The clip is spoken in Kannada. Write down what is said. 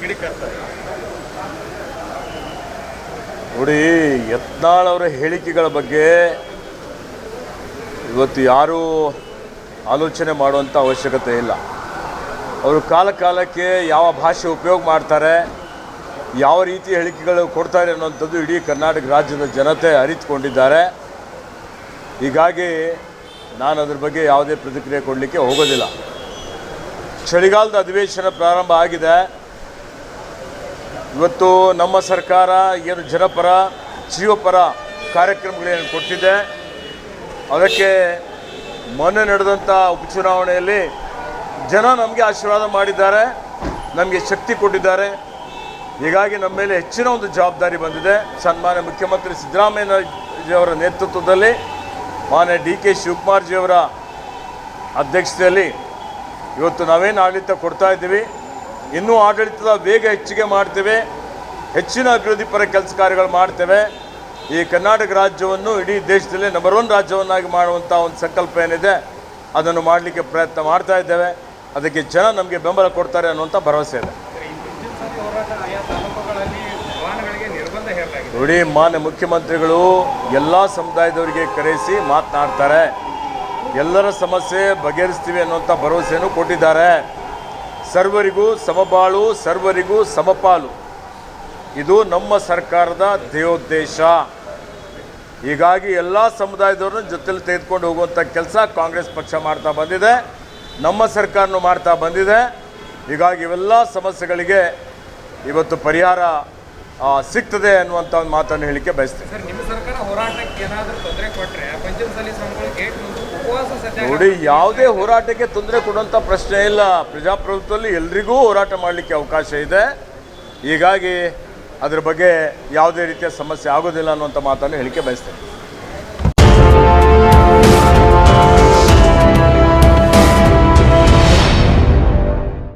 ಕಿಡಿಕಾರ್ತಾರೆ. ನೋಡಿ, ಯತ್ನಾಳ್ ಅವರ ಹೇಳಿಕೆಗಳ ಬಗ್ಗೆ ಇವತ್ತು ಯಾರೂ ಆಲೋಚನೆ ಮಾಡುವಂಥ ಅವಶ್ಯಕತೆ ಇಲ್ಲ. ಅವರು ಕಾಲಕ್ಕೆ ಯಾವ ಭಾಷೆ ಉಪಯೋಗ ಮಾಡ್ತಾರೆ, ಯಾವ ರೀತಿ ಹೇಳಿಕೆಗಳು ಕೊಡ್ತಾರೆ ಅನ್ನೋಂಥದ್ದು ಇಡೀ ಕರ್ನಾಟಕ ರಾಜ್ಯದ ಜನತೆ ಅರಿತುಕೊಂಡಿದ್ದಾರೆ. ಹೀಗಾಗಿ ನಾನು ಅದ್ರ ಬಗ್ಗೆ ಯಾವುದೇ ಪ್ರತಿಕ್ರಿಯೆ ಕೊಡಲಿಕ್ಕೆ ಹೋಗೋದಿಲ್ಲ. ಚಳಿಗಾಲದ ಅಧಿವೇಶನ ಪ್ರಾರಂಭ ಆಗಿದೆ. ಇವತ್ತು ನಮ್ಮ ಸರ್ಕಾರ ಏನು ಜನಪರ ಜೀವಪರ ಕಾರ್ಯಕ್ರಮಗಳೇನು ಕೊಟ್ಟಿದೆ, ಅದಕ್ಕೆ ಮೊನ್ನೆ ನಡೆದಂಥ ಉಪಚುನಾವಣೆಯಲ್ಲಿ ಜನ ನಮಗೆ ಆಶೀರ್ವಾದ ಮಾಡಿದ್ದಾರೆ, ನಮಗೆ ಶಕ್ತಿ ಕೊಟ್ಟಿದ್ದಾರೆ. ಹೀಗಾಗಿ ನಮ್ಮ ಮೇಲೆ ಹೆಚ್ಚಿನ ಒಂದು ಜವಾಬ್ದಾರಿ ಬಂದಿದೆ. ಸನ್ಮಾನ್ಯ ಮುಖ್ಯಮಂತ್ರಿ ಸಿದ್ದರಾಮಯ್ಯನವರ ನೇತೃತ್ವದಲ್ಲಿ, ಮಾನ್ಯ DK ಶಿವಕುಮಾರ್ಜಿಯವರ ಅಧ್ಯಕ್ಷತೆಯಲ್ಲಿ ಇವತ್ತು ನಾವೇನು ಆಡಳಿತ ಕೊಡ್ತಾ ಇದ್ದೀವಿ, ಇನ್ನೂ ಆಡಳಿತದ ವೇಗ ಹೆಚ್ಚಿಗೆ ಮಾಡ್ತೇವೆ, ಹೆಚ್ಚಿನ ಅಭಿವೃದ್ಧಿ ಪರ ಕೆಲಸ ಕಾರ್ಯಗಳು ಮಾಡ್ತೇವೆ. ಈ ಕರ್ನಾಟಕ ರಾಜ್ಯವನ್ನು ಇಡೀ ದೇಶದಲ್ಲೇ ನಂಬರ್ 1 ರಾಜ್ಯವನ್ನಾಗಿ ಮಾಡುವಂಥ ಒಂದು ಸಂಕಲ್ಪ ಏನಿದೆ, ಅದನ್ನು ಮಾಡಲಿಕ್ಕೆ ಪ್ರಯತ್ನ ಮಾಡ್ತಾ ಇದ್ದೇವೆ. ಅದಕ್ಕೆ ಜನ ನಮಗೆ ಬೆಂಬಲ ಕೊಡ್ತಾರೆ ಅನ್ನುವಂಥ ಭರವಸೆ ಇದೆ. ನೋಡಿ, ಮಾನ್ಯ ಮುಖ್ಯಮಂತ್ರಿಗಳು ಎಲ್ಲ ಸಮುದಾಯದವರಿಗೆ ಕರೆಸಿ ಮಾತನಾಡ್ತಾರೆ. ಎಲ್ಲರ ಸಮಸ್ಯೆ ಬಗೆಹರಿಸ್ತೀವಿ ಅನ್ನುವಂಥ ಭರವಸೆಯನ್ನು ಕೊಟ್ಟಿದ್ದಾರೆ. ಸರ್ವರಿಗೂ ಸಮಬಾಳು, ಸರ್ವರಿಗೂ ಸಮಪಾಲು, ಇದು ನಮ್ಮ ಸರ್ಕಾರದ ಧ್ಯೇಯೋದ್ದೇಶ. ಹೀಗಾಗಿ ಎಲ್ಲ ಸಮುದಾಯದವ್ರನ್ನ ಜೊತೆಲಿ ತೆಗೆದುಕೊಂಡು ಹೋಗುವಂಥ ಕೆಲಸ ಕಾಂಗ್ರೆಸ್ ಪಕ್ಷ ಮಾಡ್ತಾ ಬಂದಿದೆ, ನಮ್ಮ ಸರ್ಕಾರನೂ ಮಾಡ್ತಾ ಬಂದಿದೆ. ಹೀಗಾಗಿ ಇವೆಲ್ಲ ಸಮಸ್ಯೆಗಳಿಗೆ ಇವತ್ತು ಪರಿಹಾರ ಸಿಗ್ತದೆ ಅನ್ನುವಂಥ ಒಂದು ಮಾತನ್ನು ಹೇಳಲಿಕ್ಕೆ ಬಯಸ್ತೀನಿ. ನೋಡಿ, ಯಾವುದೇ ಹೋರಾಟಕ್ಕೆ ತೊಂದರೆ ಕೊಡುವಂಥ ಪ್ರಶ್ನೆ ಇಲ್ಲ. ಪ್ರಜಾಪ್ರಭುತ್ವದಲ್ಲಿ ಎಲ್ರಿಗೂ ಹೋರಾಟ ಮಾಡಲಿಕ್ಕೆ ಅವಕಾಶ ಇದೆ. ಹೀಗಾಗಿ ಅದರ ಬಗ್ಗೆ ಯಾವುದೇ ರೀತಿಯ ಸಮಸ್ಯೆ ಆಗೋದಿಲ್ಲ ಅನ್ನುವಂಥ ಮಾತನ್ನು ಹೇಳಿಕೆ ಬಯಸ್ತೇನೆ.